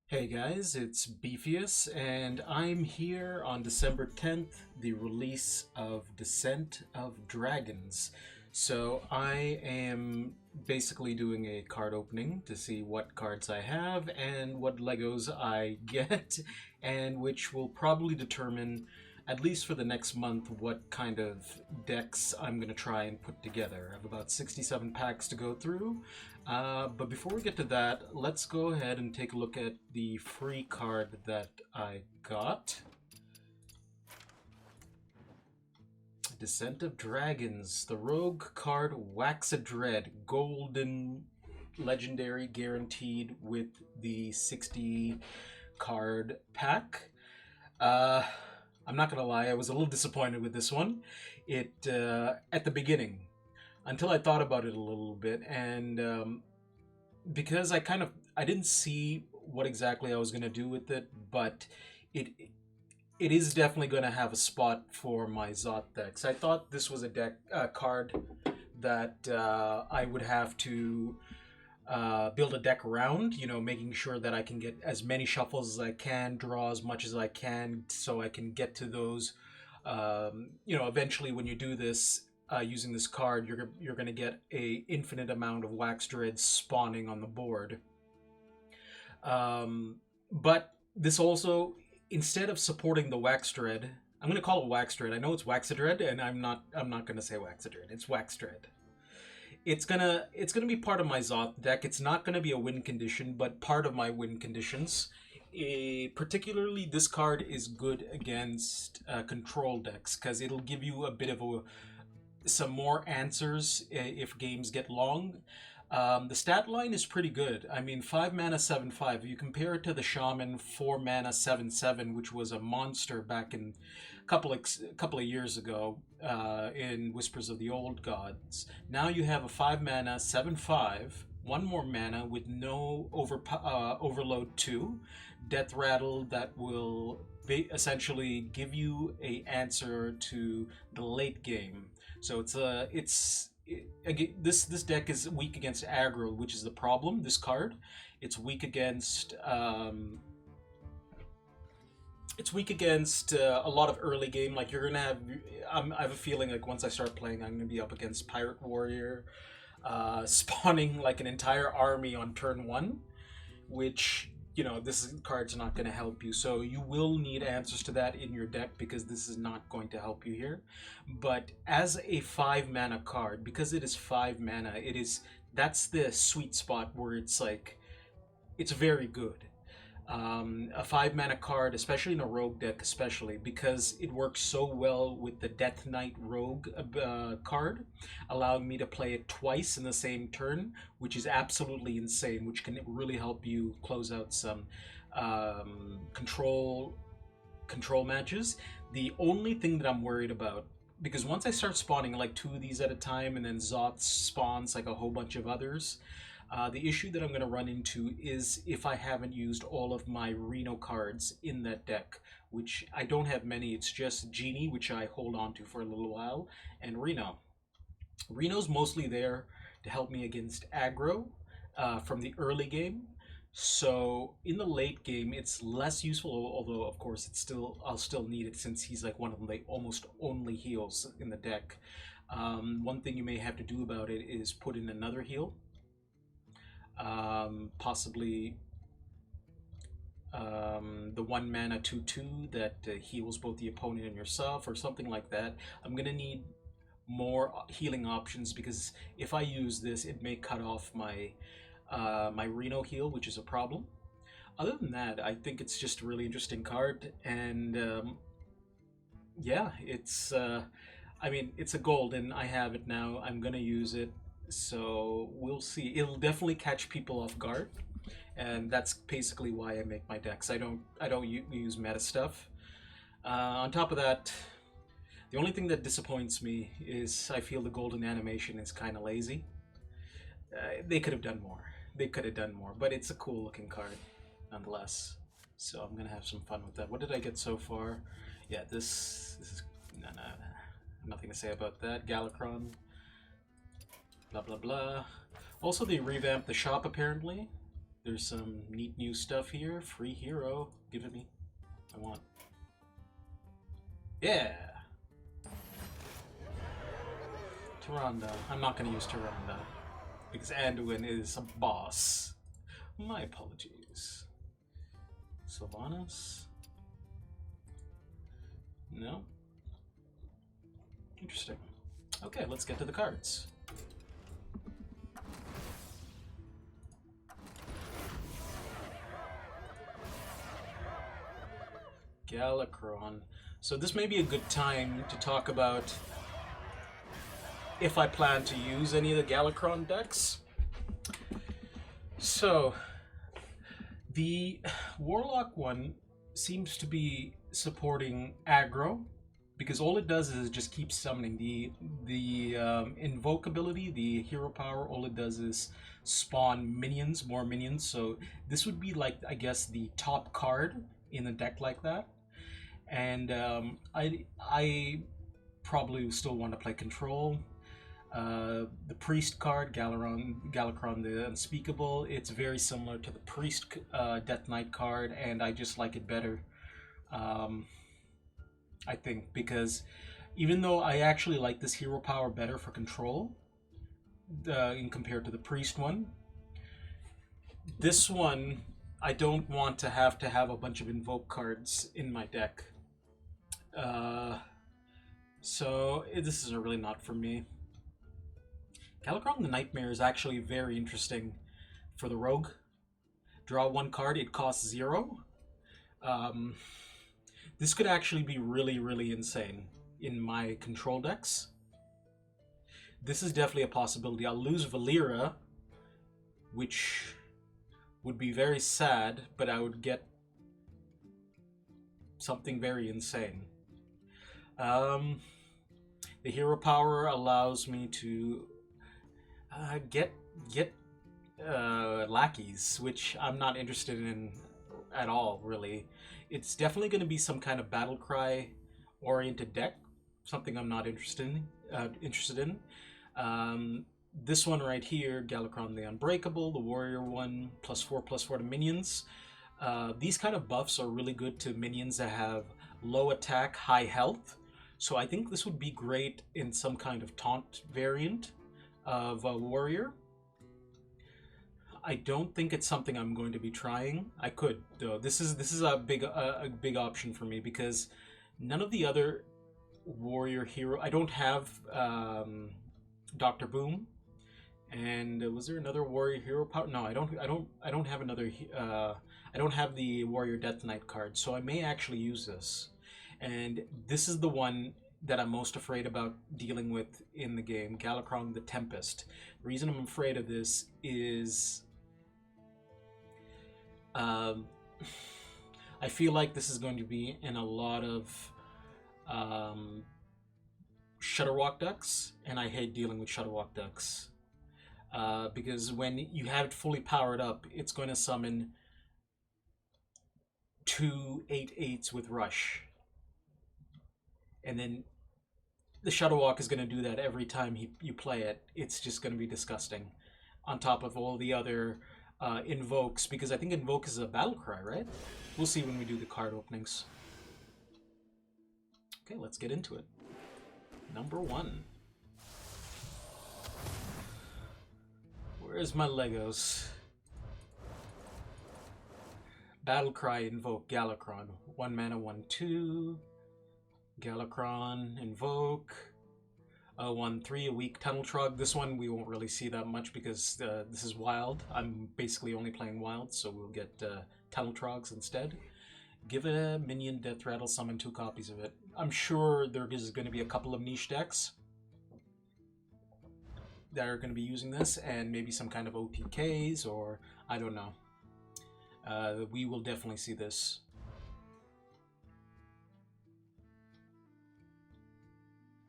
Hey guys, it's Beefius, and I'm here on December 10th, the release of Descent of Dragons. So I am basically doing a card opening to see what cards I have and what Legos I get, and which will probably determine, at least for the next month, what kind of decks I'm going to try and put together. I have about 67 packs to go through. But before we get to that, let's go ahead and take a look at the free card that I got. Descent of Dragons, the rogue card Waxadread, golden legendary guaranteed with the 60 card pack. Uh, I'm not gonna lie, I was a little disappointed with this one. It at the beginning, until I thought about it a little bit, and because I didn't see what exactly I was gonna do with it, but it it is definitely gonna have a spot for my Zot decks. I thought this was a deck card that I would have to build a deck around, making sure that I can get as many shuffles as I can, draw as much as I can, so I can get to those. Eventually, when you do this using this card, you're going to get a infinite amount of Wax Dreads spawning on the board. But this also, instead of supporting the Wax Dread, I'm going to call it Wax Dread. I know it's Waxadread, and I'm not going to say Waxadread. It's Wax Dread. It's gonna be part of my Zoth deck. It's not gonna be a win condition, but part of my win conditions. Particularly, this card is good against control decks because it'll give you a bit of some more answers if games get long. The stat line is pretty good. I mean, 5 mana, 7/5. If you compare it to the Shaman 4 mana, 7/7, which was a monster back in a couple of years ago in Whispers of the Old Gods. Now you have a 5 mana, 7/5, one more mana with no overload 2, Death Rattle that will essentially give you a answer to the late game. So this deck is weak against aggro, which is the problem. This card, it's weak against a lot of early game. Like you're gonna have, I have a feeling like once I start playing, I'm gonna be up against Pirate Warrior, spawning like an entire army on turn one, which this card's not going to help you. So you will need answers to that in your deck because this is not going to help you here. But as a 5 mana card, because it is 5 mana, that's the sweet spot where it's like it's very good. A 5 mana card, especially in a rogue deck, especially because it works so well with the Death Knight rogue card, allowing me to play it twice in the same turn, which is absolutely insane, which can really help you close out some control matches. The only thing that I'm worried about, because once I start spawning like two of these at a time and then Zoth spawns like a whole bunch of others, the issue that I'm going to run into is if I haven't used all of my Reno cards in that deck, which I don't have many. It's just Genie, which I hold on to for a little while, and Reno. Reno's mostly there to help me against aggro from the early game. So in the late game, it's less useful. Although of course I'll still need it since he's like one of the almost only heals in the deck. One thing you may have to do about it is put in another heal, possibly the 1 mana 2/2 that heals both the opponent and yourself, or something like that. I'm gonna need more healing options because if I use this, it may cut off my Reno heal, which is a problem. Other than that, I think it's just a really interesting card, and yeah, I mean, it's a golden. I have it now. I'm gonna use it, so we'll see. It'll definitely catch people off guard, and that's basically why I make my decks. I don't use meta stuff. On top of that, the only thing that disappoints me is I feel the golden animation is kind of lazy. They could have done more. They could have done more, but it's a cool looking card nonetheless. So I'm gonna have some fun with that. What did I get so far? Yeah, this is no, nothing to say about that. Galakrond, blah blah blah. Also, they revamped the shop apparently. There's some neat new stuff here. Free hero. Give it me. I want. Yeah! Tyrande. I'm not going to use Tyrande because Anduin is a boss. My apologies. Sylvanas? No? Interesting. Okay, let's get to the cards. Galakrond. So this may be a good time to talk about if I plan to use any of the Galakrond decks. So, the Warlock one seems to be supporting aggro, because all it does is just keep summoning. The invoke ability, the hero power, all it does is spawn minions, more minions. So this would be like, I guess, the top card in a deck like that. And I probably still want to play control. The priest card, Galakrond the Unspeakable, it's very similar to the priest Death Knight card, and I just like it better. I think, because even though I actually like this hero power better for control in compared to the priest one, this one I don't want to have a bunch of invoke cards in my deck. So this is really not for me. Galakrond the Nightmare is actually very interesting for the rogue. Draw one card, it costs 0. This could actually be really, really insane in my control decks. This is definitely a possibility. I'll lose Valera, which would be very sad, but I would get something very insane. The hero power allows me to get lackeys, which I'm not interested in at all, really. It's definitely going to be some kind of battle cry oriented deck, something I'm not interested in. This one right here, Galakrond the Unbreakable, the warrior one, +4/+4 to minions. These kind of buffs are really good to minions that have low attack, high health. So I think this would be great in some kind of taunt variant of a warrior. I don't think it's something I'm going to be trying. I could, though. This is a big option for me, because none of the other warrior hero. I don't have Dr. Boom, and was there another warrior hero power? No, I don't have another. I don't have the warrior Death Knight card, so I may actually use this. And this is the one that I'm most afraid about dealing with in the game, Galakrond the Tempest. The reason I'm afraid of this is I feel like this is going to be in a lot of Shutterwalk decks, and I hate dealing with Shutterwalk decks. Because when you have it fully powered up, it's going to summon 2 8/8s with Rush. And then the Shutterwalk is going to do that every time you play it. It's just going to be disgusting. On top of all the other invokes, because I think invoke is a battle cry, right? We'll see when we do the card openings. Okay, let's get into it. Number 1. Where's my Legos? Battle cry, invoke, Galakrond. 1 mana, 1/2. Galakrond, invoke. 1/3, a weak Tunnel Trog. This one we won't really see that much because this is wild. I'm basically only playing wild, so we'll get Tunnel Trogs instead. Give a minion Death Rattle, summon 2 copies of it. I'm sure there is going to be a couple of niche decks that are going to be using this, and maybe some kind of OTKs, or I don't know. We will definitely see this.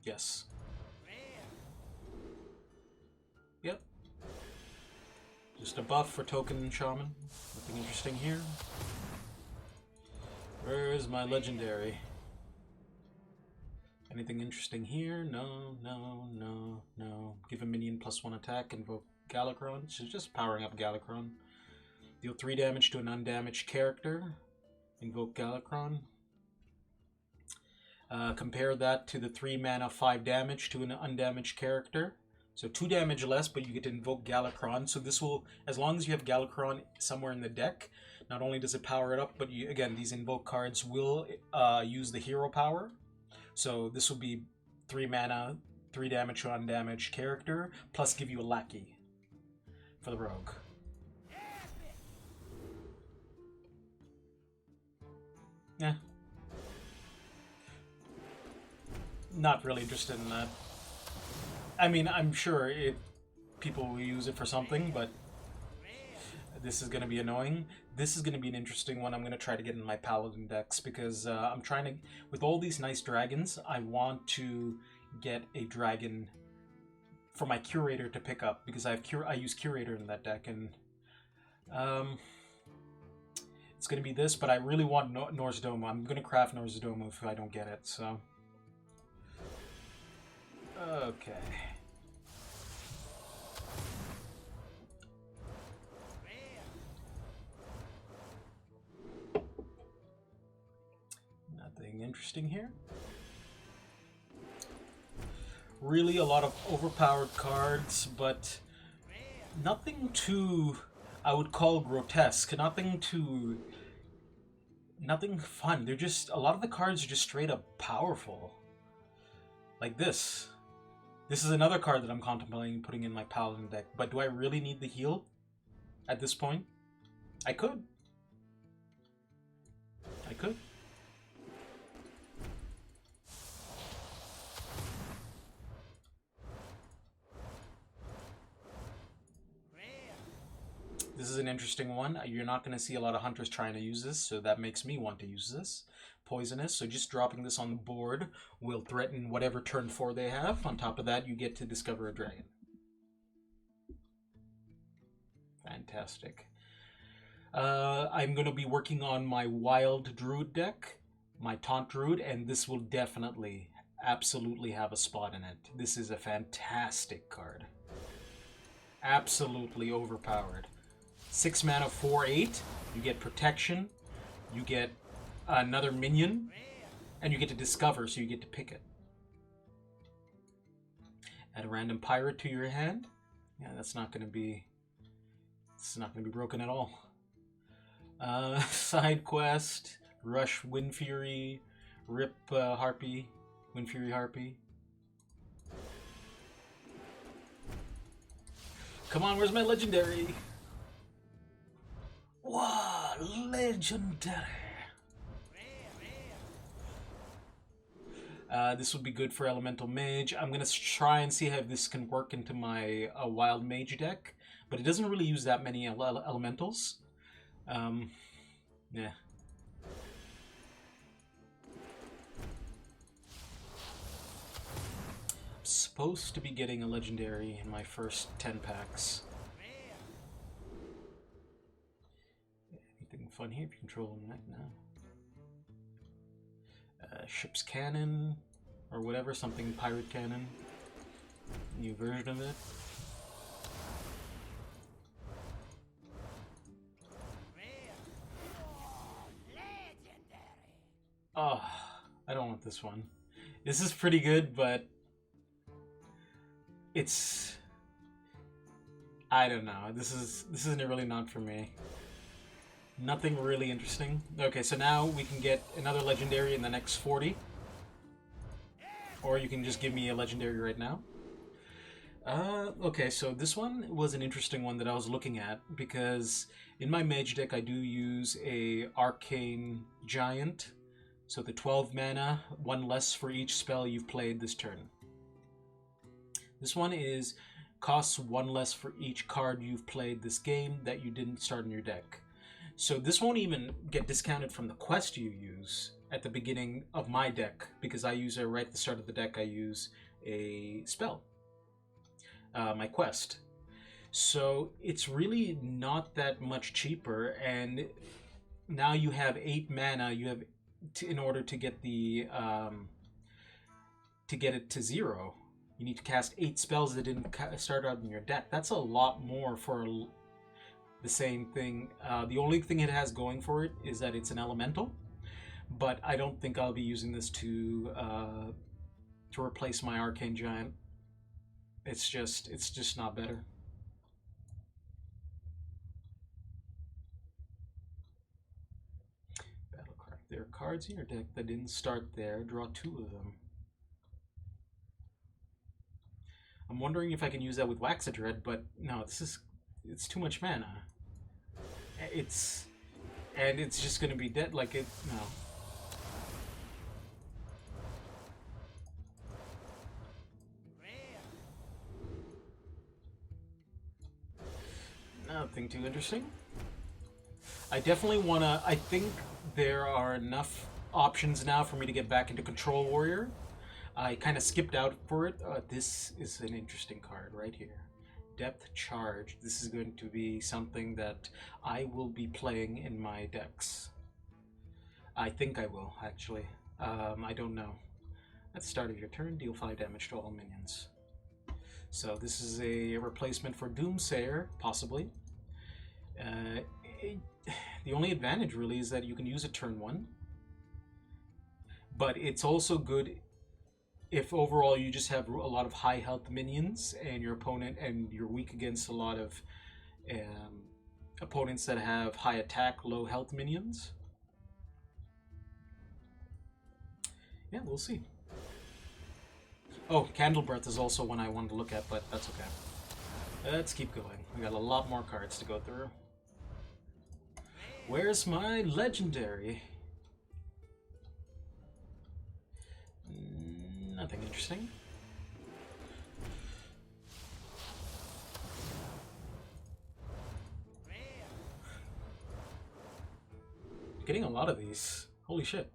Yes. Yep. Just a buff for token shaman. Nothing interesting here. Where's my legendary? Anything interesting here? No, no, no, no. Give a minion +1 attack, invoke Galakrond. She's just powering up Galakrond. Deal 3 damage to an undamaged character. Invoke Galakrond. Compare that to the 3 mana, 5 damage to an undamaged character. So 2 damage less, but you get to invoke Galakrond. So this will, as long as you have Galakrond somewhere in the deck, not only does it power it up, but you, again, these invoke cards will use the hero power. So this will be 3 mana, 3 damage to an undamaged character, plus give you a lackey for the rogue. Yeah. Not really interested in that. I mean, I'm sure people will use it for something, but this is going to be annoying. This is going to be an interesting one. I'm going to try to get in my paladin decks because I'm trying to, with all these nice dragons, I want to get a dragon for my curator to pick up because I use curator in that deck, and it's going to be this, but I really want Norse Doma. I'm going to craft Norse Doma if I don't get it, so... Okay. Nothing interesting here. Really a lot of overpowered cards, but nothing too, I would call grotesque. Nothing fun. They're just, a lot of the cards are just straight up powerful. Like this. This is another card that I'm contemplating putting in my paladin deck, but do I really need the heal at this point? I could. This is an interesting one. You're not going to see a lot of hunters trying to use this, so that makes me want to use this. Poisonous, so just dropping this on the board will threaten whatever turn 4 they have. On top of that, you get to discover a dragon. Fantastic. I'm going to be working on my Wild Druid deck, my Taunt Druid, and this will definitely, absolutely have a spot in it. This is a fantastic card. Absolutely overpowered. 6 mana, 4/8. You get protection. You get another minion, and you get to discover, so you get to pick it. Add a random pirate to your hand. Yeah, it's not going to be broken at all. Side quest, rush Wind Fury, rip Harpy, Wind Fury Harpy. Come on, where's my legendary? Wow, legendary. This would be good for Elemental Mage. I'm going to try and see how this can work into my Wild Mage deck, but it doesn't really use that many elementals. Yeah. I'm supposed to be getting a Legendary in my first 10 packs. Anything fun here if you control the neck now? Ship's Cannon, or whatever, something Pirate Cannon. New version of it. Oh, I don't want this one. This is pretty good, but it's... I don't know. This isn't really not for me. Nothing really interesting. Okay, so now we can get another legendary in the next 40. Or you can just give me a legendary right now. Okay, so this one was an interesting one that I was looking at, because in my mage deck I do use a Arcane Giant. So the 12 mana, 1 less for each spell you've played this turn. This one costs 1 less for each card you've played this game that you didn't start in your deck. So this won't even get discounted from the quest you use at the beginning of my deck, because I use it right at the start of the deck. I use a spell, my quest. So it's really not that much cheaper, and now you have 8 mana. You have in order to get the to get it to 0, you need to cast 8 spells that didn't start out in your deck. That's a lot more for the same thing. The only thing it has going for it is that it's an elemental, but I don't think I'll be using this to replace my Arcane Giant. It's just not better. Battlecry. There are cards in your deck that didn't start there. Draw 2 of them. I'm wondering if I can use that with Waxadread, but no, it's too much mana. It's just gonna be dead. Like it, no. Nothing too interesting. I definitely wanna. I think there are enough options now for me to get back into Control Warrior. I kind of skipped out for it. This is an interesting card right here. Depth Charge. This is going to be something that I will be playing in my decks. I think I will, actually. I don't know. At the start of your turn, deal 5 damage to all minions. So this is a replacement for Doomsayer, possibly. The only advantage, really, is that you can use it turn 1. But it's also good if overall you just have a lot of high health minions and your opponent, and you're weak against a lot of opponents that have high attack, low health minions. Yeah, we'll see. Oh, Candle Breath is also one I wanted to look at, but that's okay. Let's keep going. We got a lot more cards to go through. Where's my legendary? Nothing interesting. Getting a lot of these. Holy shit.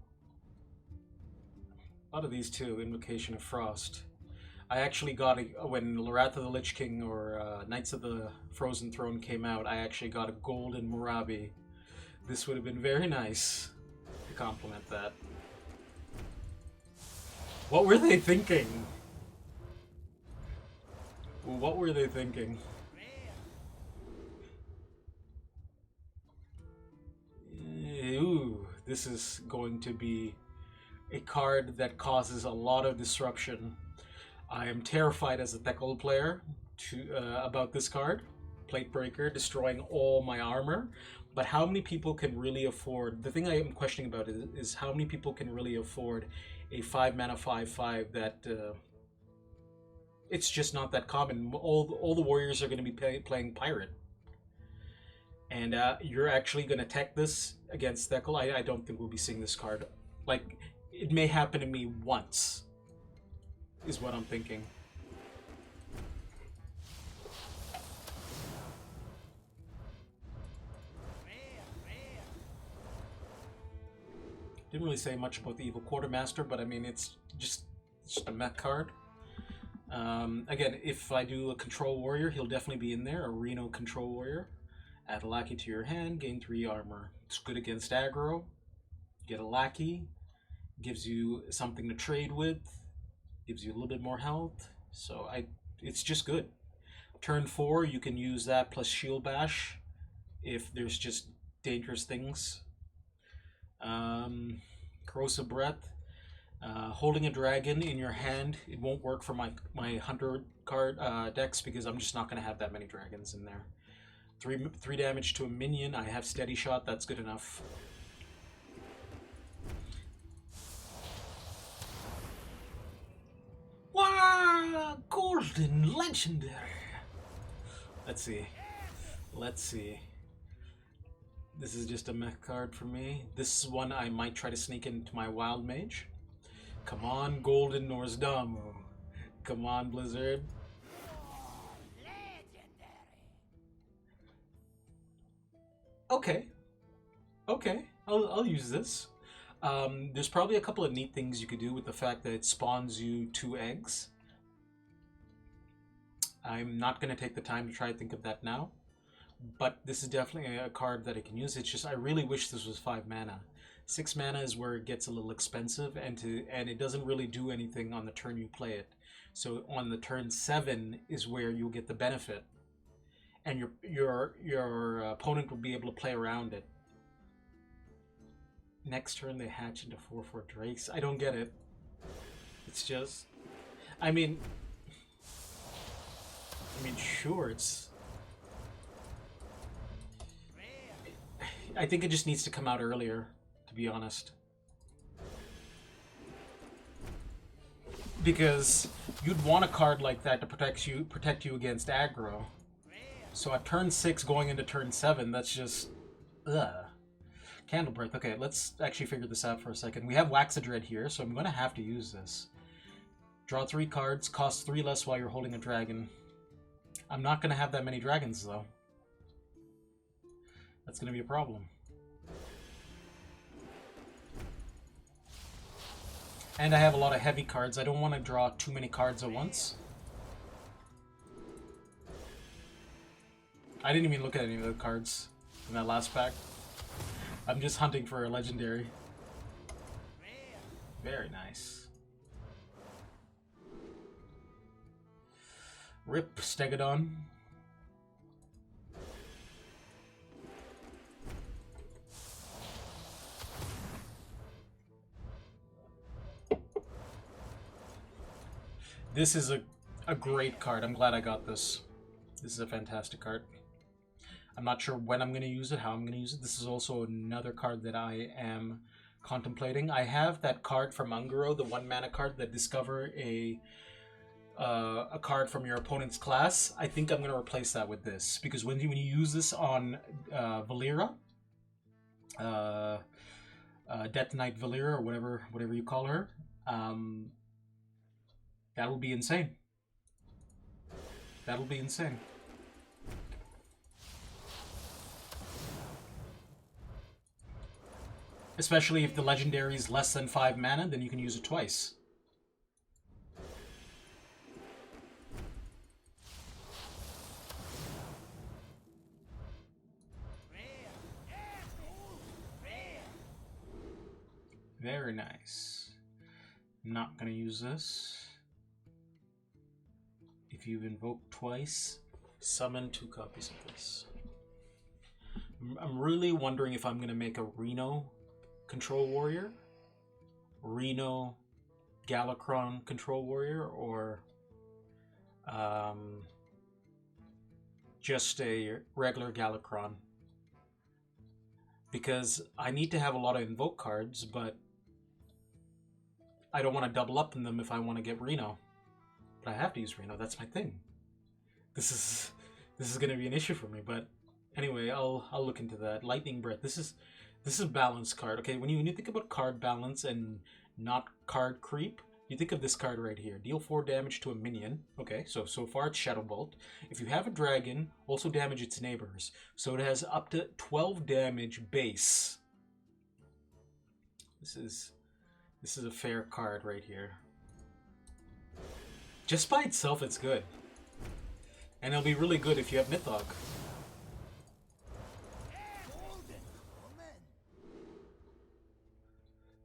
A lot of these too. Invocation of Frost. I actually got when Wrath of the Lich King or Knights of the Frozen Throne came out, I actually got a golden Murabi. This would have been very nice to complement that. What were they thinking? What were they thinking? Ooh, this is going to be a card that causes a lot of disruption. I am terrified as a Thekla player about this card. Plate Breaker, destroying all my armor. But how many people can really afford... The thing I am questioning about is how many people can really afford a 5-mana 5/5 that... it's just not that common. All the warriors are going to be playing Pirate. And you're actually going to tech this against Thekla. I don't think we'll be seeing this card. Like, it may happen to me once, is what I'm thinking. Didn't really say much about the Evil Quartermaster, but I mean, it's just a mech card. Again, if I do a Control Warrior, he'll definitely be in there. A Reno Control Warrior. Add a Lackey to your hand, gain 3 armor. It's good against aggro. Get a Lackey. Gives you something to trade with. Gives you a little bit more health. So it's just good. Turn 4, you can use that plus Shield Bash if there's just dangerous things. Corrosive Breath. Holding a dragon in your hand, it won't work for my hunter card decks because I'm just not going to have that many dragons in there. 3 damage to a minion. I have Steady Shot. That's good enough. Wow! Golden Legendary! Let's see. Let's see. This is just a mech card for me. This is one I might try to sneak into my Wild Mage. Come on, Golden Norsdamu. Come on, Blizzard. Okay. Okay, I'll use this. There's probably a couple of neat things you could do with the fact that it spawns you 2 eggs. I'm not going to take the time to try to think of that now. But this is definitely a card that I can use. It's just I really wish this was 5 mana. 6 mana is where it gets a little expensive, and it doesn't really do anything on the turn you play it. So on the turn 7 is where you'll get the benefit. and your opponent will be able to play around it. Next turn they hatch into 4/4 drakes. I don't get it. It's just, I mean, sure, it's. I think it just needs to come out earlier, to be honest. Because you'd want a card like that to protect you against aggro. So at turn 6 going into turn 7, that's just ugh. Candle Breath. Okay, let's actually figure this out for a second. We have Waxadread here, so I'm going to have to use this. Draw 3 cards, cost 3 less while you're holding a dragon. I'm not going to have that many dragons, though. That's going to be a problem. And I have a lot of heavy cards. I don't want to draw too many cards at once. I didn't even look at any of the cards in that last pack. I'm just hunting for a legendary. Very nice. Rip Stegodon. This is a great card. I'm glad I got this. This is a fantastic card. I'm not sure when I'm going to use it, how I'm going to use it. This is also another card that I am contemplating. I have that card from Ungaro, the 1 mana card that discover a card from your opponent's class. I think I'm going to replace that with this, because when you use this on Valera, Death Knight Valera, or whatever you call her, that'll be insane. That'll be insane. Especially if the legendary is less than 5 mana, then you can use it twice. Very nice. Not gonna use this. If you've invoked twice, summon 2 copies of this. I'm really wondering if I'm gonna make a Reno Control Warrior, Reno Galakrond Control Warrior, or just a regular Galakrond. Because I need to have a lot of invoke cards, but I don't want to double up in them if I want to get Reno. But I have to use Reno, that's my thing. This is going to be an issue for me, but anyway, I'll look into that. Lightning Breath. This is a balance card. Okay, when you think about card balance and not card creep, you think of this card right here. Deal 4 damage to a minion. Okay, so far it's Shadow Bolt. If you have a dragon, also damage its neighbors. So it has up to 12 damage base. This is a fair card right here. Just by itself, it's good. And it'll be really good if you have Mythog.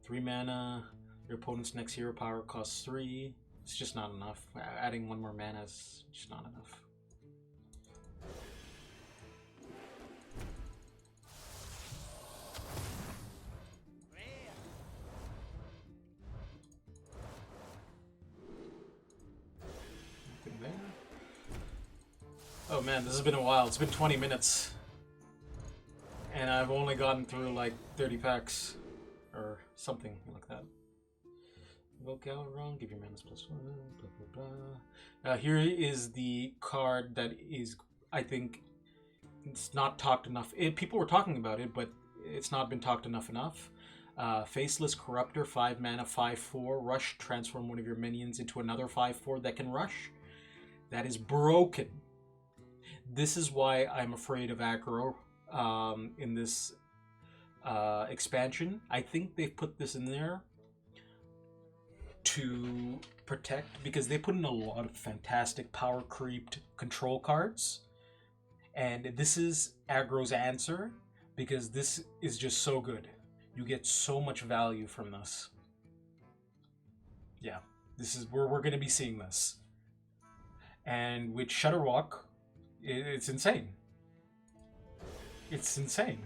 Three mana. Your opponent's next hero power costs 3. It's just not enough. Adding 1 more mana is just not enough. Nothing there. Oh man, this has been a while. It's been 20 minutes. And I've only gotten through like 30 packs. Or something like that. Invoke Galakrond, give your mana +1, blah blah blah. Here is the card that is, I think, it's not talked enough. People were talking about it, but it's not been talked enough. Faceless Corruptor, 5 mana, 5/4, rush, transform one of your minions into another 5/4 that can rush. That is broken. This is why I'm afraid of aggro in this expansion. I think they've put this in there to protect, because they put in a lot of fantastic power creeped control cards, and this is aggro's answer, because this is just so good. You get so much value from this. Yeah, this is where we're going to be seeing this. And with Shudderwalk, It's insane. It's insane.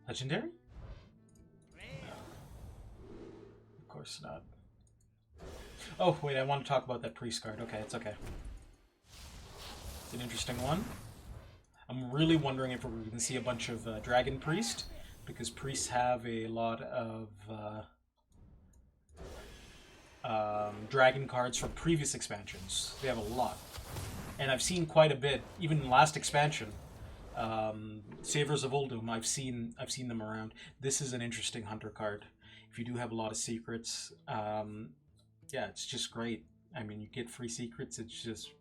Legendary? No. Of course not. Oh, wait, I want to talk about that priest card. Okay, it's okay. It's an interesting one. I'm really wondering if we're going to see a bunch of Dragon Priest, because priests have a lot of dragon cards from previous expansions. They have a lot. And I've seen quite a bit, even in last expansion. Savers of Uldum, I've seen them around. This is an interesting hunter card. If you do have a lot of secrets, yeah, it's just great. I mean, you get free secrets. It's just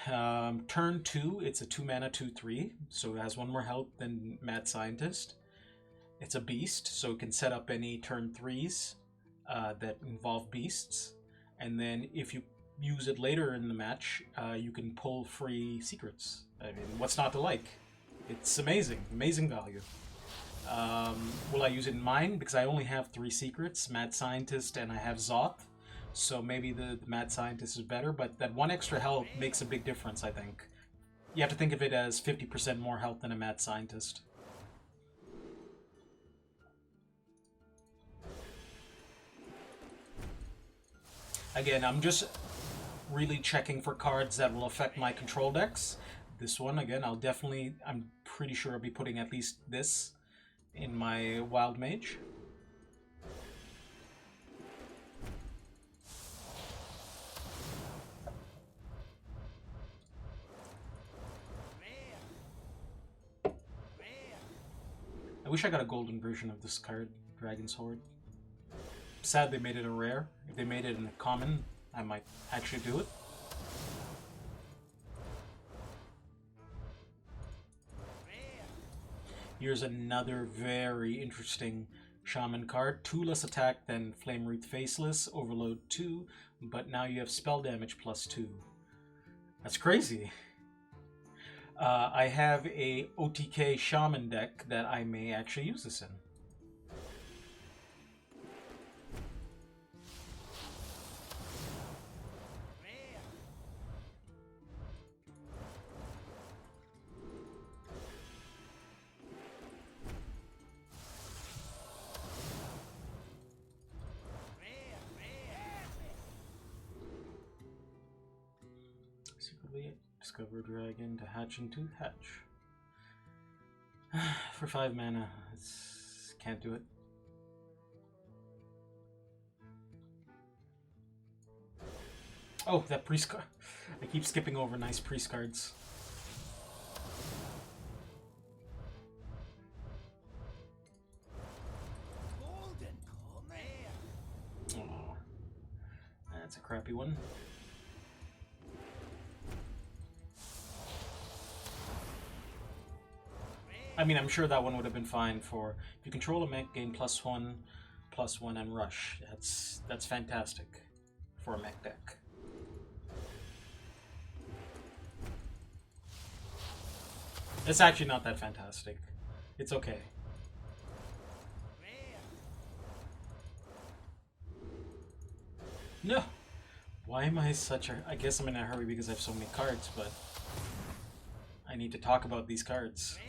turn 2. It's a 2-mana 2/3, so it has 1 more health than Mad Scientist. It's a beast, so it can set up any turn 3s that involve beasts, and then if you use it later in the match, you can pull free secrets. I mean, what's not to like? It's amazing. Amazing value. Will I use it in mine? Because I only have 3 secrets, Mad Scientist, and I have Zoth. So maybe the Mad Scientist is better, but that 1 extra health makes a big difference, I think. You have to think of it as 50% more health than a Mad Scientist. Again, I'm just really checking for cards that will affect my control decks. This one, again, I'm pretty sure I'll be putting at least this in my Wild Mage. I wish I got a golden version of this card, Dragon's Horde. Sad they made it a rare. If they made it in a common, I might actually do it. Here's another very interesting Shaman card. 2 less attack than Flame Wreath Faceless, Overload 2, but now you have spell damage +2. That's crazy. I have a OTK Shaman deck that I may actually use this in. Secretly discover a dragon to hatch into hatch. For 5 mana, can't do it. Oh, that priest card. I keep skipping over nice priest cards. Oh, that's a crappy one. I mean, I'm sure that one would have been fine for if you control a mech, gain +1/+1 and rush. That's fantastic for a mech deck. It's actually not that fantastic. It's okay. No! Why am I such a... I guess I'm in a hurry because I have so many cards, but I need to talk about these cards.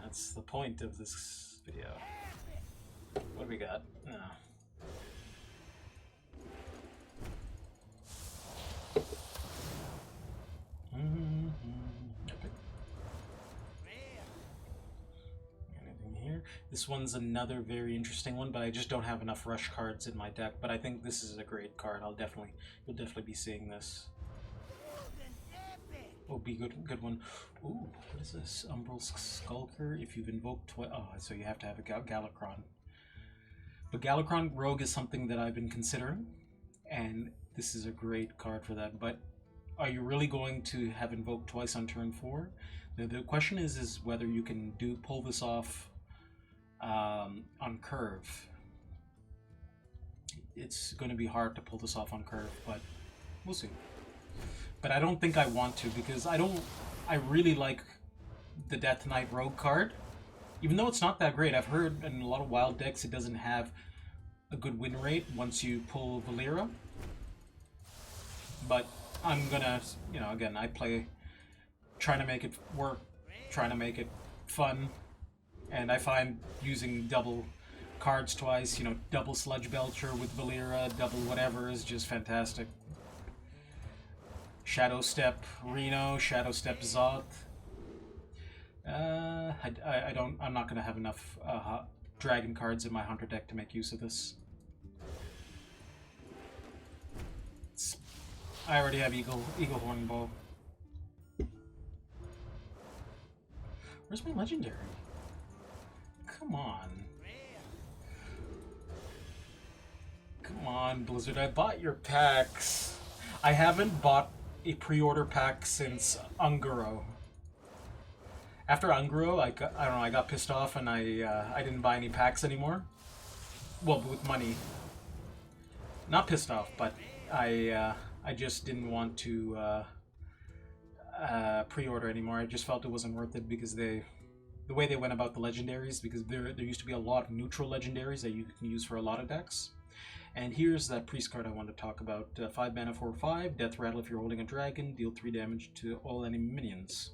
That's the point of this video. What do we got? No. Epic. Anything here? This one's another very interesting one, but I just don't have enough rush cards in my deck. But I think this is a great card. You'll definitely be seeing this. Oh, be good one. Ooh, what is this? Umbral Skulker. If you've invoked so you have to have a Galakrond. But Galakrond Rogue is something that I've been considering, and this is a great card for that. But are you really going to have invoked twice on turn 4? The question is whether you can pull this off on curve. It's going to be hard to pull this off on curve, but we'll see. But I don't think I want to, because I really like the Death Knight Rogue card, Even though it's not that great, I've heard in a lot of wild decks it doesn't have a good win rate once you pull Valera. But I'm gonna, again, I play trying to make it work, trying to make it fun, and I find using double cards twice, double Sludge Belcher with Valera, double whatever is just fantastic. Shadow Step Reno, Shadow Step Zoth. I'm not gonna have enough dragon cards in my hunter deck to make use of this. I already have Eagle Hornbow. Where's my legendary? Come on. Come on, Blizzard, I bought your packs. I haven't bought a pre-order pack since Unguro. After Unguro, I don't know, I got pissed off and I didn't buy any packs anymore. Well, with money. Not pissed off, but I just didn't want to pre-order anymore. I just felt it wasn't worth it because the way they went about the legendaries, because there used to be a lot of neutral legendaries that you can use for a lot of decks. And here's that priest card I wanted to talk about. 5 mana, 4/5, Death Rattle if you're holding a dragon, deal 3 damage to all enemy minions.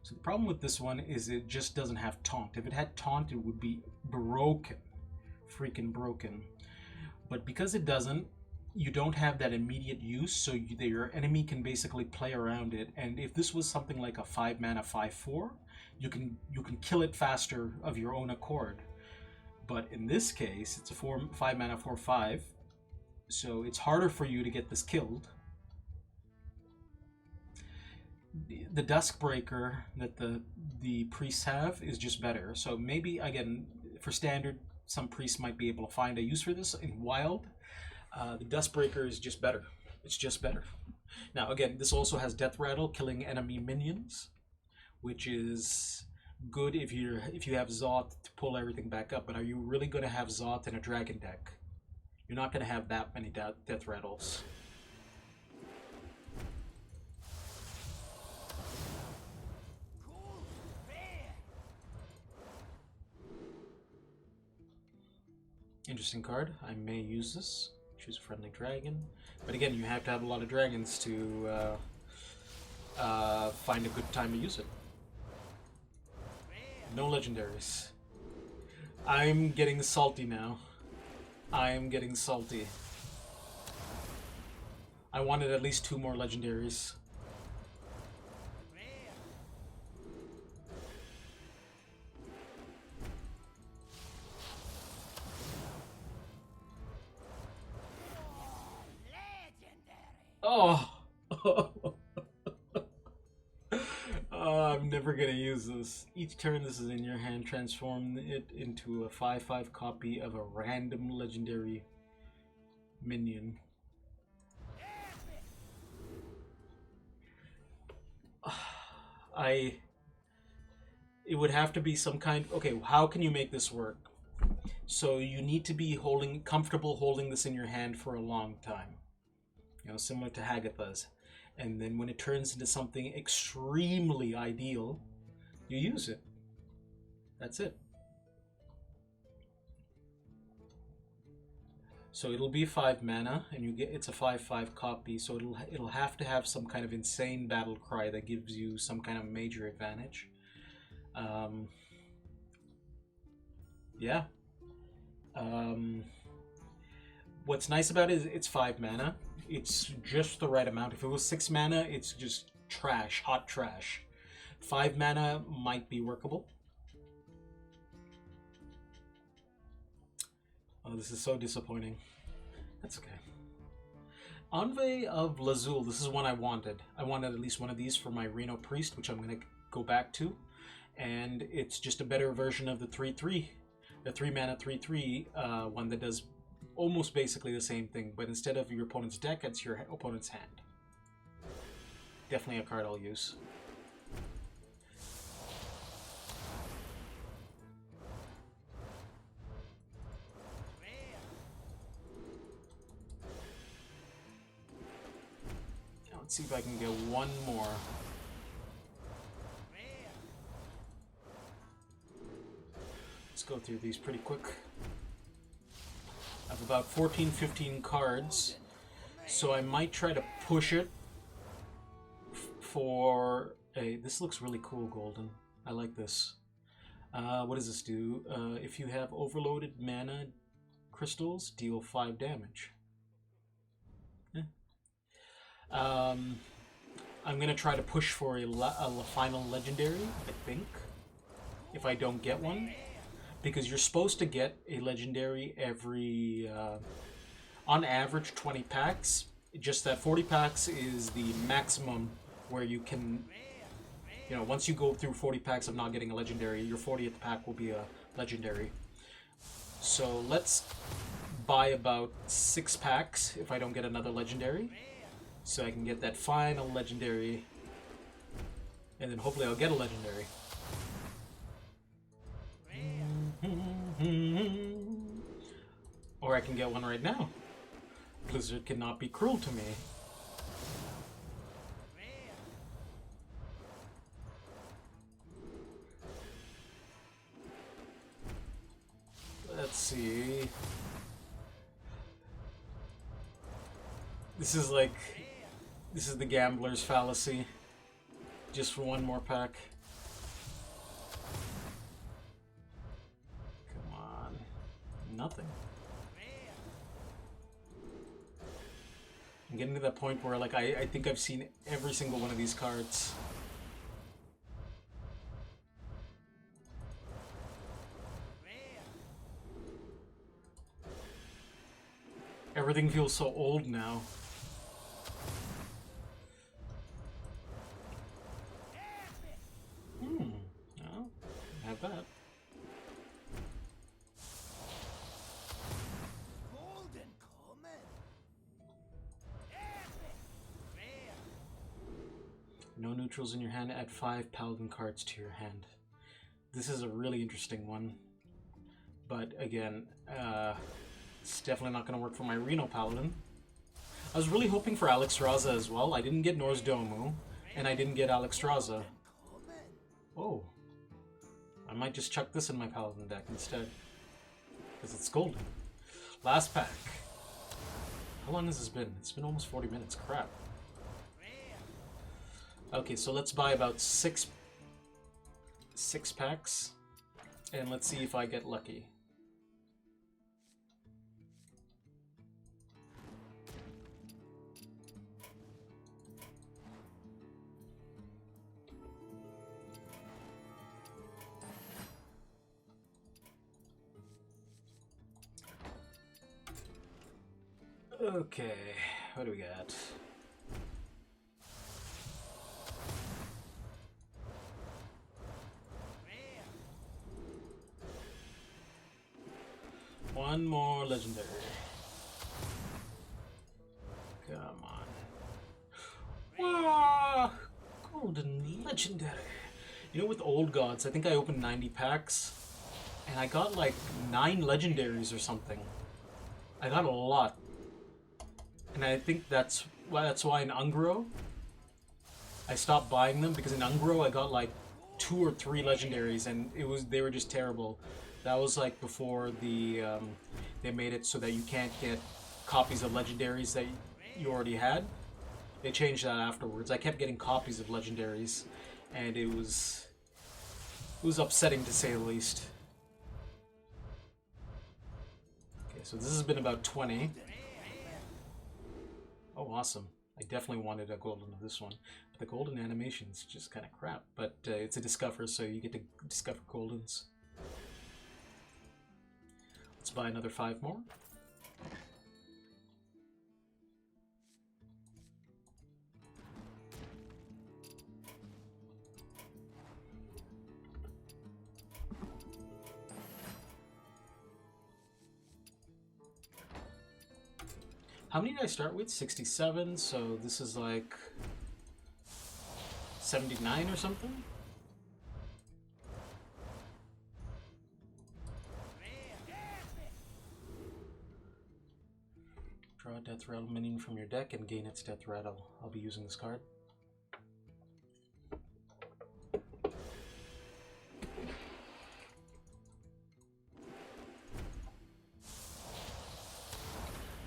So the problem with this one is it just doesn't have taunt. If it had taunt, it would be broken. Freaking broken. But because it doesn't, you don't have that immediate use, so your enemy can basically play around it. And if this was something like a 5 mana, 5/4, you can kill it faster of your own accord. But in this case, it's a 5 mana, 4/5, so it's harder for you to get this killed. The Duskbreaker that the priests have is just better. So maybe, again, for standard, some priests might be able to find a use for this. In wild, the Duskbreaker is just better. It's just better. Now, again, this also has Death Rattle, killing enemy minions, which is good if you have Zoth to pull everything back up. But are you really going to have Zoth in a dragon deck? You're not going to have that many Death Rattles. Interesting card. I may use this. Choose a friendly dragon. But again, you have to have a lot of dragons to find a good time to use it. No legendaries. I'm getting salty now. I'm getting salty. I wanted at least 2 more legendaries. Oh! I'm never gonna use this. Each turn this is in your hand, transform it into a 5/5 copy of a random legendary minion. It would have to be some kind... Okay, how can you make this work? So you need to be comfortable holding this in your hand for a long time. Similar to Hagatha's. And then when it turns into something extremely ideal, you use it. That's it. So it'll be 5 mana, and it's a 5/5 copy. So it'll have to have some kind of insane battle cry that gives you some kind of major advantage. Yeah. What's nice about it is it's 5 mana. It's just the right amount. If it was 6 mana, it's just trash, hot trash. 5 mana might be workable. Oh, this is so disappointing. That's okay. Envoy of Lazul. This is one I wanted. I wanted at least one of these for my Reno Priest, which I'm going to go back to. And it's just a better version of the 3/3. The 3 mana 3/3 one that does almost basically the same thing, but instead of your opponent's deck, it's your opponent's hand. Definitely a card I'll use. Let's see if I can get one more. go through these pretty quick. I have about 14, 15 cards, so I might try to push it for a... This looks really cool, Golden. I like this. What does this do? If you have overloaded mana crystals, deal 5 damage. I'm going to try to push for a final legendary, I think, if I don't get one. Because you're supposed to get a legendary every, on average, 20 packs. Just that 40 packs is the maximum where you can, you know, once you go through 40 packs of not getting a legendary, your 40th pack will be a legendary. So let's buy about 6 packs if I don't get another legendary. So I can get that final legendary. And then hopefully I'll get a legendary. Or I can get one right now. Blizzard cannot be cruel to me. Let's see. This is like... This is the gambler's fallacy. Just for one more pack. Come on. Nothing. I'm getting to that point where like I think I've seen every single one of these cards. Everything feels so old now. Well, have that. No neutrals in your hand, add 5 paladin cards to your hand. This is a really interesting one. But again, it's definitely not going to work for my Reno Paladin. I was really hoping for Alexstrasza as well. I didn't get Norse Domu, and I didn't get Alexstrasza. Oh. I might just chuck this in my Paladin deck instead. Because it's golden. Last pack. How long has this been? It's been almost 40 minutes. Crap. Okay, so let's buy about six packs. And let's see if I get lucky. Okay, what do we got? One more legendary. Come on. Wow! Golden legendary. You know, with Old Gods, I think I opened 90 packs, and I got like 9 legendaries or something. I got a lot. And I think that's why in Ungro, I stopped buying them, because in Ungro I got like 2 or 3 legendaries, and they were just terrible. That was like before the they made it so that you can't get copies of legendaries that you already had. They changed that afterwards. I kept getting copies of legendaries, and it was upsetting to say the least. Okay, so this has been about 20. Oh, awesome. I definitely wanted a golden of this one. But the golden animation's just kind of crap. But it's a discover, so you get to discover goldens. Let's buy another 5 more. How many did I start with? 67, so this is like 79 or something? Draw a Death Rattle minion from your deck and gain its Death Rattle. I'll be using this card.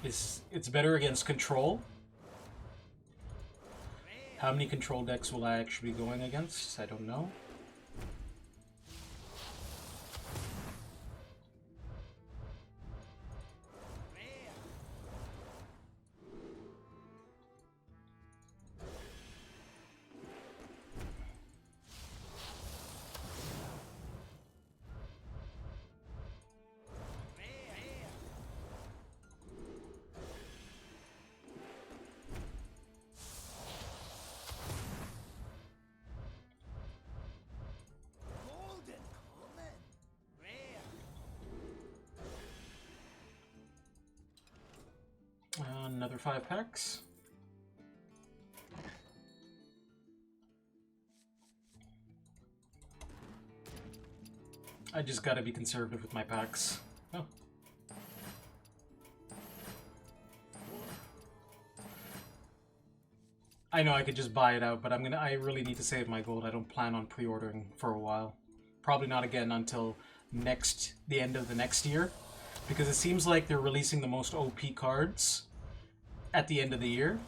It's better against control. How many control decks will I actually be going against? I don't know. Another 5 packs. I just gotta be conservative with my packs. Oh. I know I could just buy it out, but I really need to save my gold. I don't plan on pre-ordering for a while. Probably not again until the end of the next year. Because it seems like they're releasing the most OP cards at the end of the year,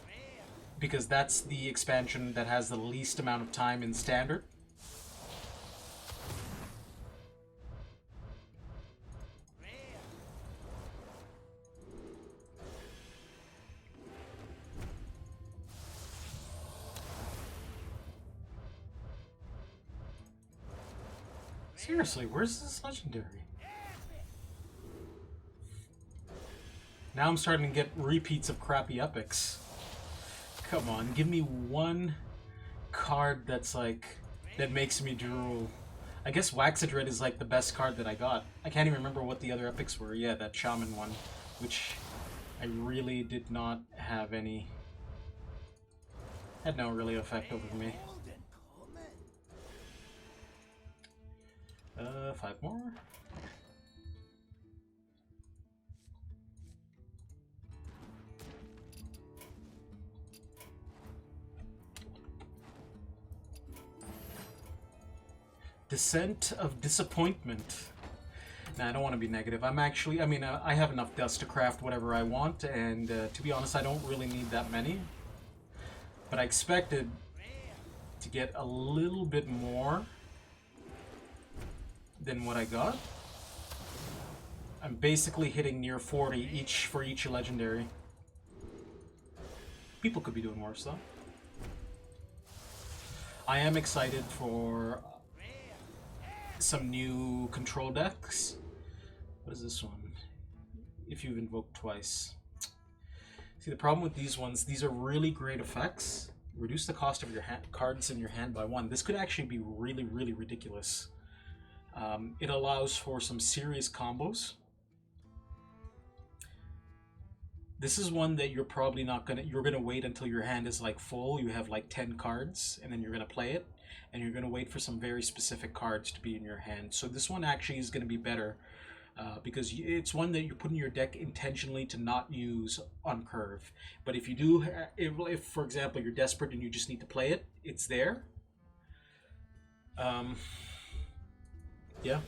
because that's the expansion that has the least amount of time in standard. Seriously, where's this legendary? Now I'm starting to get repeats of crappy epics. Come on, give me one card that's like, that makes me drool. I guess Waxadred is like the best card that I got. I can't even remember what the other epics were. Yeah, that Shaman one, which I really did not have any, had no really effect over me. 5 more. Descent of Disappointment. Nah, I don't want to be negative. I have enough dust to craft whatever I want, and to be honest, I don't really need that many. But I expected to get a little bit more than what I got. I'm basically hitting near 40 for each legendary. People could be doing worse, though. I am excited for some new control decks. What is this one? If you've invoked twice. See, the problem with these ones, these are really great effects. Reduce the cost of your cards in your hand by 1. This could actually be really, really ridiculous. It allows for some serious combos. This is one that you're probably not gonna, you're gonna wait until your hand is like full, you have like 10 cards, and then you're gonna play it, and you're gonna wait for some very specific cards to be in your hand. So this one actually is gonna be better, because it's one that you put in your deck intentionally to not use on curve. But if you do, if for example you're desperate and you just need to play it, it's there. Yeah.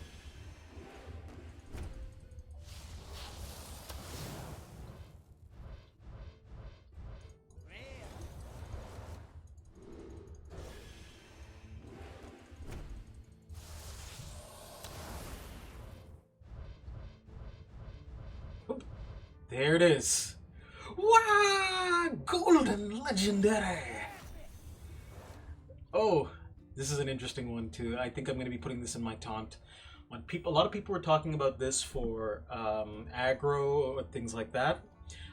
There it is. Wow! Golden Legendary! Oh, this is an interesting one too. I think I'm going to be putting this in my taunt. When a lot of people were talking about this for aggro or things like that.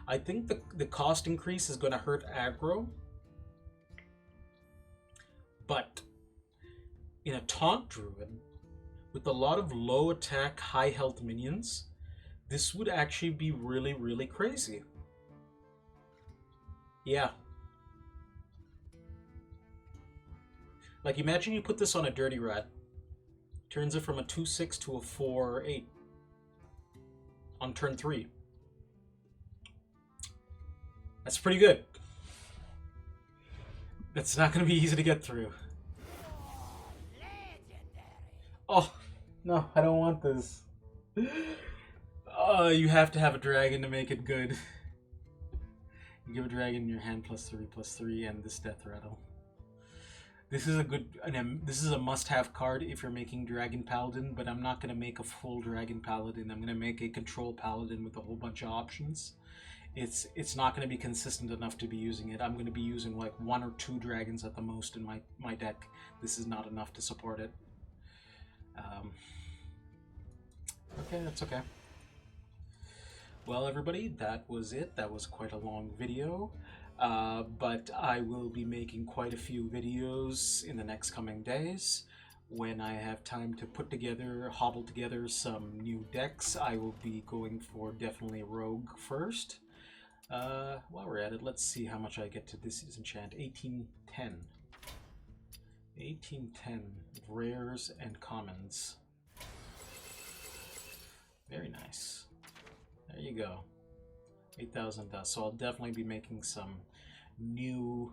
I think the cost increase is going to hurt aggro. But in a taunt druid, with a lot of low attack, high health minions, this would actually be really, really crazy. Yeah. Like, imagine you put this on a Dirty Rat. Turns it from a 2/6 to a 4/8 on turn 3. That's pretty good. That's not going to be easy to get through. Oh, no, I don't want this. You have to have a dragon to make it good. You give a dragon in your hand +3/+3 and this death rattle. This is a good, this is a must-have card if you're making Dragon Paladin, but I'm not going to make a full Dragon Paladin. I'm going to make a Control Paladin with a whole bunch of options. It's not going to be consistent enough to be using it. I'm going to be using like 1 or 2 dragons at the most in my deck. This is not enough to support it. Okay, that's okay. Well, everybody, that was it. That was quite a long video. But I will be making quite a few videos in the next coming days. When I have time to hobble together some new decks, I will be going for definitely Rogue first. While we're at it, let's see how much I get to disenchant. 1810. 1810 rares and commons. Very nice. There you go. 8,000 dust. So I'll definitely be making some new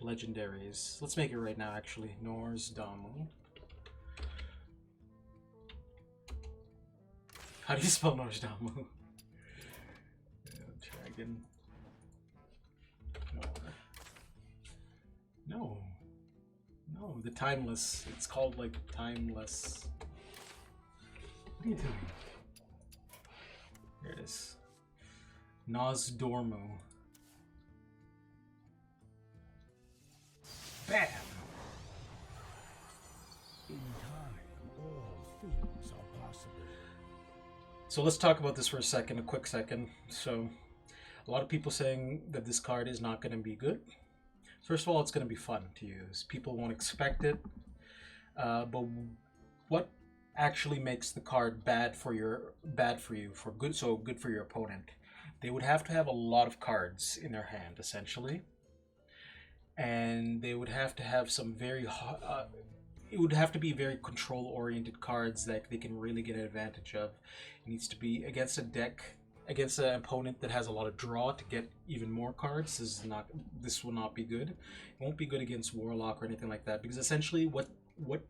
legendaries. Let's make it right now, actually. Norsdamu. How do you spell Norsdamu? Dragon. No. No, the Timeless. It's called like Timeless. What are you doing? There it is. Nosdormu. Bam! In time, all things are possible. So let's talk about this for a quick second. So, a lot of people saying that this card is not going to be good. First of all, it's going to be fun to use. People won't expect it. But what actually makes the card bad for you, so good for your opponent? They would have to have a lot of cards in their hand, essentially. And they would have to have some it would have to be very control-oriented cards that they can really get an advantage of. It needs to be against an opponent that has a lot of draw to get even more cards. This will not be good. It won't be good against Warlock or anything like that, because essentially what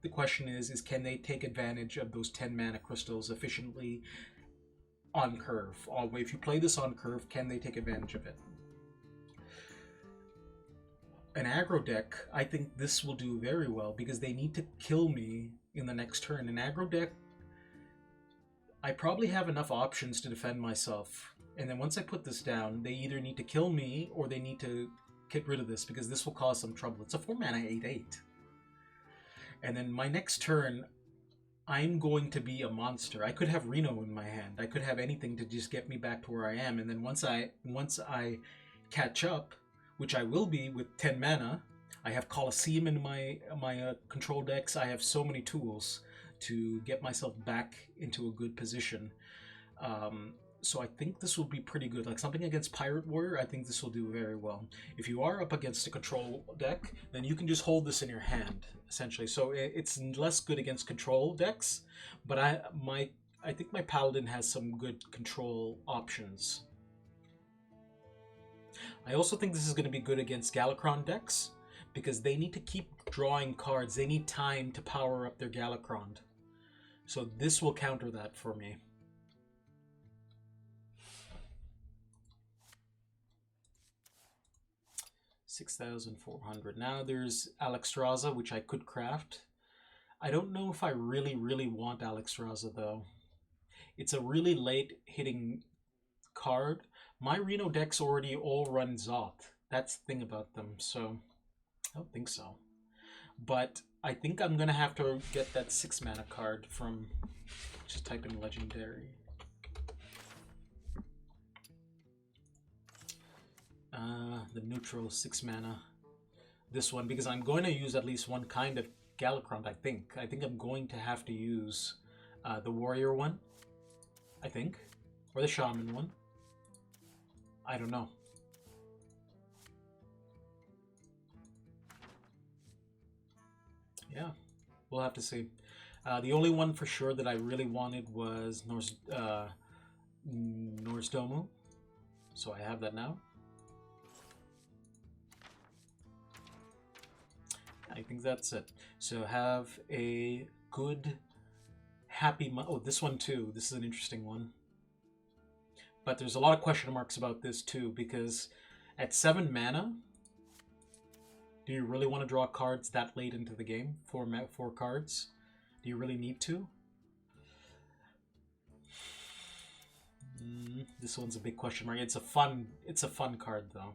the question is can they take advantage of those 10 mana crystals efficiently on curve? If you play this on curve, can they take advantage of it? An aggro deck, I think this will do very well, because they need to kill me in the next turn. An aggro deck, I probably have enough options to defend myself. And then once I put this down, they either need to kill me or they need to get rid of this, because this will cause some trouble. It's a 4-mana 8/8. And then my next turn, I'm going to be a monster. I could have Reno in my hand. I could have anything to just get me back to where I am. And then once I catch up, which I will be with 10 mana, I have Colosseum in my control decks. I have so many tools to get myself back into a good position. So I think this will be pretty good. Like something against Pirate Warrior, I think this will do very well. If you are up against a control deck, then you can just hold this in your hand, essentially. So it's less good against control decks, but I think my Paladin has some good control options. I also think this is going to be good against Galakrond decks, because they need to keep drawing cards. They need time to power up their Galakrond. So this will counter that for me. $6,400. Now there's Alexstrasza, which I could craft. I don't know if I really, really want Alexstrasza, though. It's a really late hitting card. My Reno decks already all run Zoth. That's the thing about them, so I don't think so. But I think I'm going to have to get that 6-mana card from, just type in Legendary. The neutral 6-mana. This one, because I'm going to use at least one kind of Galakrond, I think. I think I'm going to have to use the Warrior one, I think. Or the Shaman one. I don't know. Yeah, we'll have to see. The only one for sure that I really wanted was Norsdomu. So I have that now. I think that's it. So have a good, happy month. Oh, this one too. This is an interesting one. But there's a lot of question marks about this too, because At 7 mana, do you really want to draw cards that late into the game? 4 cards? Do you really need to? This one's a big question mark. It's a fun card though.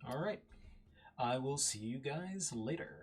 All right. I will see you guys later.